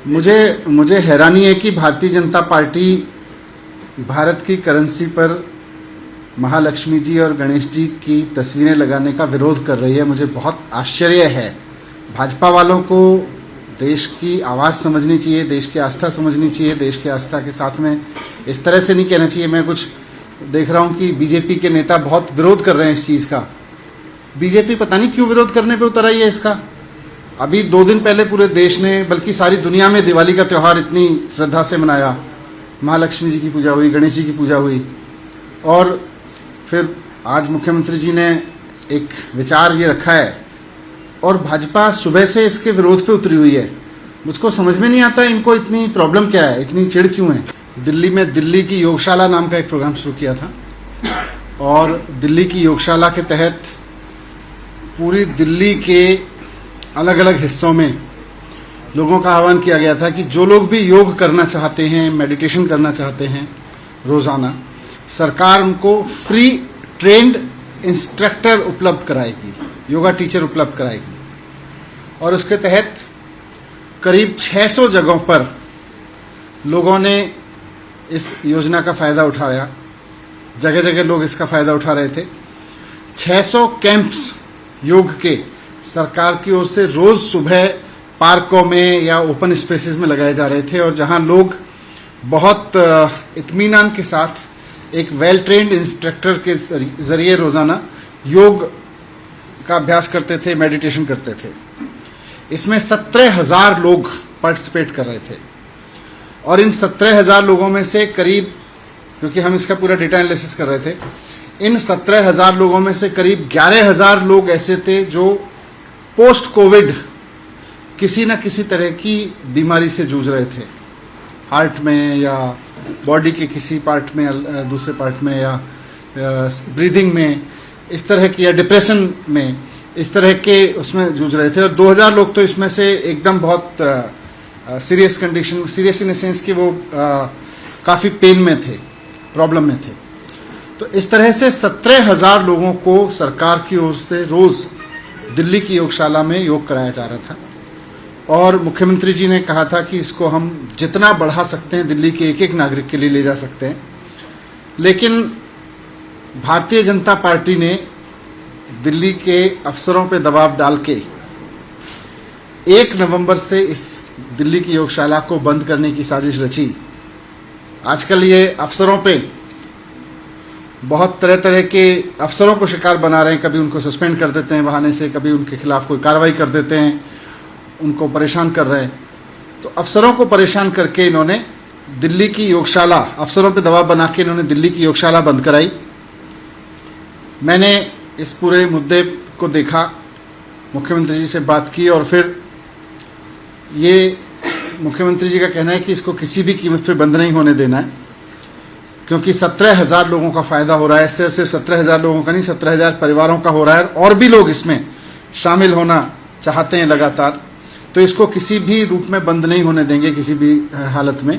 मुझे हैरानी है कि भारतीय जनता पार्टी भारत की करेंसी पर महालक्ष्मी जी और गणेश जी की तस्वीरें लगाने का विरोध कर रही है। मुझे बहुत आश्चर्य है। भाजपा वालों को देश की आवाज़ समझनी चाहिए, देश की आस्था समझनी चाहिए। देश की आस्था के साथ में इस तरह से नहीं कहना चाहिए। मैं कुछ देख रहा हूँ कि बीजेपी के नेता बहुत विरोध कर रहे हैं इस चीज़ का। बीजेपी पता नहीं क्यों विरोध करने पे उतर आई है इसका। अभी 2 दिन पहले पूरे देश ने, बल्कि सारी दुनिया में दिवाली का त्यौहार इतनी श्रद्धा से मनाया। महालक्ष्मी जी की पूजा हुई, गणेश जी की पूजा हुई, और फिर आज मुख्यमंत्री जी ने एक विचार ये रखा है और भाजपा सुबह से इसके विरोध पे उतरी हुई है। मुझको समझ में नहीं आता इनको इतनी प्रॉब्लम क्या है, इतनी चिढ़ क्यों है। दिल्ली में दिल्ली की योगशाला नाम का एक प्रोग्राम शुरू किया था और दिल्ली की योगशाला के तहत पूरी दिल्ली के अलग अलग हिस्सों में लोगों का आह्वान किया गया था कि जो लोग भी योग करना चाहते हैं, मेडिटेशन करना चाहते हैं रोज़ाना, सरकार उनको फ्री ट्रेंड इंस्ट्रक्टर उपलब्ध कराएगी, योगा टीचर उपलब्ध कराएगी। और उसके तहत करीब 600 जगहों पर लोगों ने इस योजना का फ़ायदा उठाया। जगह जगह लोग इसका फ़ायदा उठा रहे थे। 600 कैंप्स योग के सरकार की ओर से रोज़ सुबह पार्कों में या ओपन स्पेसेस में लगाए जा रहे थे, और जहां लोग बहुत इत्मीनान के साथ एक वेल ट्रेंड इंस्ट्रक्टर के जरिए रोज़ाना योग का अभ्यास करते थे, मेडिटेशन करते थे। इसमें 17,000 लोग पार्टिसिपेट कर रहे थे, और इन 17,000 लोगों में से करीब, क्योंकि हम इसका पूरा डेटा एनालिसिस कर रहे थे, इन 17,000 लोगों में से करीब 11,000 लोग ऐसे थे जो पोस्ट कोविड किसी न किसी तरह की बीमारी से जूझ रहे थे, हार्ट में या बॉडी के किसी पार्ट में, दूसरे पार्ट में, या ब्रीदिंग में, इस तरह की, या डिप्रेशन में, इस तरह के उसमें जूझ रहे थे। और 2,000 लोग तो इसमें से एकदम बहुत serious condition, serious in the sense कि वो काफ़ी पेन में थे, प्रॉब्लम में थे। तो इस तरह से 17,000 लोगों को सरकार की ओर से रोज़ दिल्ली की योगशाला में योग कराया जा रहा था, और मुख्यमंत्री जी ने कहा था कि इसको हम जितना बढ़ा सकते हैं दिल्ली के एक एक नागरिक के लिए ले जा सकते हैं। लेकिन भारतीय जनता पार्टी ने दिल्ली के अफसरों पे दबाव डाल के 1 नवंबर से इस दिल्ली की योगशाला को बंद करने की साजिश रची। आजकल ये अफसरों पे बहुत तरह तरह के अफसरों को शिकार बना रहे हैं। कभी उनको सस्पेंड कर देते हैं बहाने से, कभी उनके खिलाफ कोई कार्रवाई कर देते हैं, उनको परेशान कर रहे हैं। तो अफसरों को परेशान करके इन्होंने दिल्ली की योगशाला, अफसरों पे दबाव बना के इन्होंने दिल्ली की योगशाला बंद कराई। मैंने इस पूरे मुद्दे को देखा, मुख्यमंत्री जी से बात की, और फिर ये मुख्यमंत्री जी का कहना है कि इसको किसी भी कीमत पे बंद नहीं होने देना है, क्योंकि 17,000 लोगों का फ़ायदा हो रहा है। सिर्फ 17,000 लोगों का नहीं, 17,000 परिवारों का हो रहा है, और भी लोग इसमें शामिल होना चाहते हैं लगातार। तो इसको किसी भी रूप में बंद नहीं होने देंगे, किसी भी हालत में।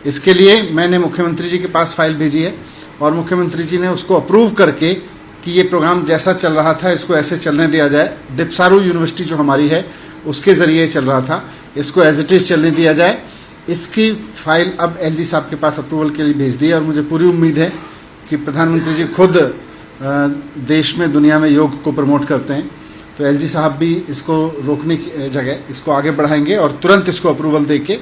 इसके लिए मैंने मुख्यमंत्री जी के पास फाइल भेजी है, और मुख्यमंत्री जी ने उसको अप्रूव करके कि ये प्रोग्राम जैसा चल रहा था इसको ऐसे चलने दिया जाए। डिपसारू यूनिवर्सिटी जो हमारी है उसके ज़रिए चल रहा था, इसको एज इट इज़ चलने दिया जाए। इसकी फाइल अब एलजी साहब के पास अप्रूवल के लिए भेज दी है, और मुझे पूरी उम्मीद है कि प्रधानमंत्री जी खुद देश में, दुनिया में योग को प्रमोट करते हैं, तो एलजी साहब भी इसको रोकने की जगह इसको आगे बढ़ाएंगे और तुरंत इसको अप्रूवल दे के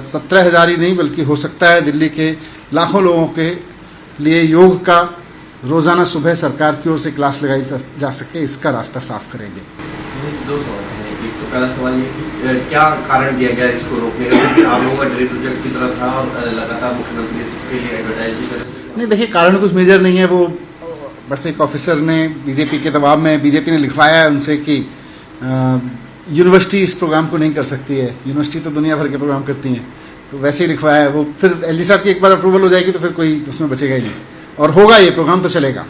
17,000 ही नहीं बल्कि हो सकता है दिल्ली के लाखों लोगों के लिए योग का रोज़ाना सुबह सरकार की ओर से क्लास लगाई जा सके, इसका रास्ता साफ करेंगे। 2 सवाल हैं। एक तो पहला सवाल ये कि क्या कारण दिया गया इसको रोकने का, क्योंकि आप लोगों का ड्रीम प्रोजेक्ट की तरफ था और लगातार मुख्यमंत्री इसके लिए एडवर्टाइज भी कर। नहीं, देखिए, कारण कुछ मेजर नहीं है। वो बस एक ऑफिसर ने बीजेपी के दबाव में, बीजेपी ने लिखवाया है उनसे कि यूनिवर्सिटी इस प्रोग्राम को नहीं कर सकती है। यूनिवर्सिटी तो दुनिया भर के प्रोग्राम करती हैं, तो वैसे ही लिखवाया है वो। फिर एलजी साहब की एक बार अप्रूवल हो जाएगी तो फिर कोई उसमें बचेगा ही नहीं, और होगा, ये प्रोग्राम तो चलेगा।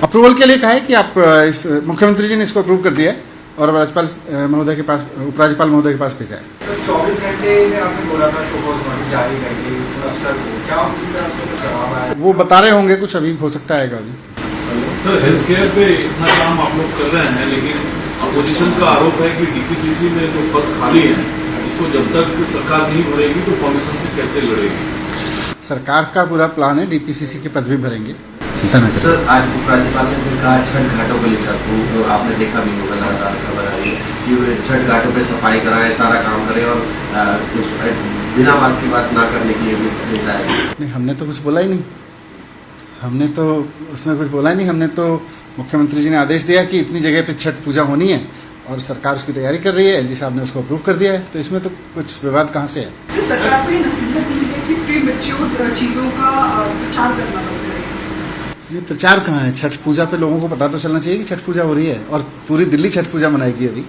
अप्रूवल के लिए कहा है कि आप इस, मुख्यमंत्री जी ने इसको अप्रूव कर दिया है और राज्यपाल महोदय के पास, उपराज्यपाल महोदय के पास भेजा है। सर 24 घंटे में आपने बोला था शोकॉज नोटिस जारी करके अफसर को, क्या उनकी तरफ से जवाब आया? वो बता रहे होंगे कुछ, अभी हो सकता है अभी। सर हेल्थ केयर पे इतना काम आप लोग कर रहे हैं, लेकिन अपोजिशन का आरोप है कि डीपीसीसी में जो पद खाली हैं इसको जब तक सरकार नहीं भरेगी तो कमीशन से कैसे लड़ेगी। सरकार का पूरा प्लान है, डीपीसीसी के पद भी भरेंगे, चिंता न करें। सर आज उपराज्यपाल ने फिर कहा छठ घाटों को लेकर तो आपने देखा भी होगा, लगातार खबर आ रही है कि छठ घाटों पे सफाई कराएं, सारा काम करें और कुछ बिना बात की बात ना करने के लिए भी देता है। नहीं, हमने तो कुछ बोला ही नहीं, हमने तो उसमें कुछ बोला ही नहीं। हमने तो मुख्यमंत्री जी ने आदेश दिया कि इतनी जगह पे छठ पूजा होनी है और सरकार उसकी तैयारी कर रही है, एलजी साहब ने उसको अप्रूव कर दिया है, तो इसमें तो कुछ विवाद कहाँ से है। सरकार को ये नसीहत दी है कि प्रीमेच्योर चीजों का प्रचार करना बंद करें। ये प्रचार कहाँ है? छठ पूजा पे लोगों को पता तो चलना चाहिए कि छठ पूजा हो रही है, और पूरी दिल्ली छठ पूजा मनाएगी अभी।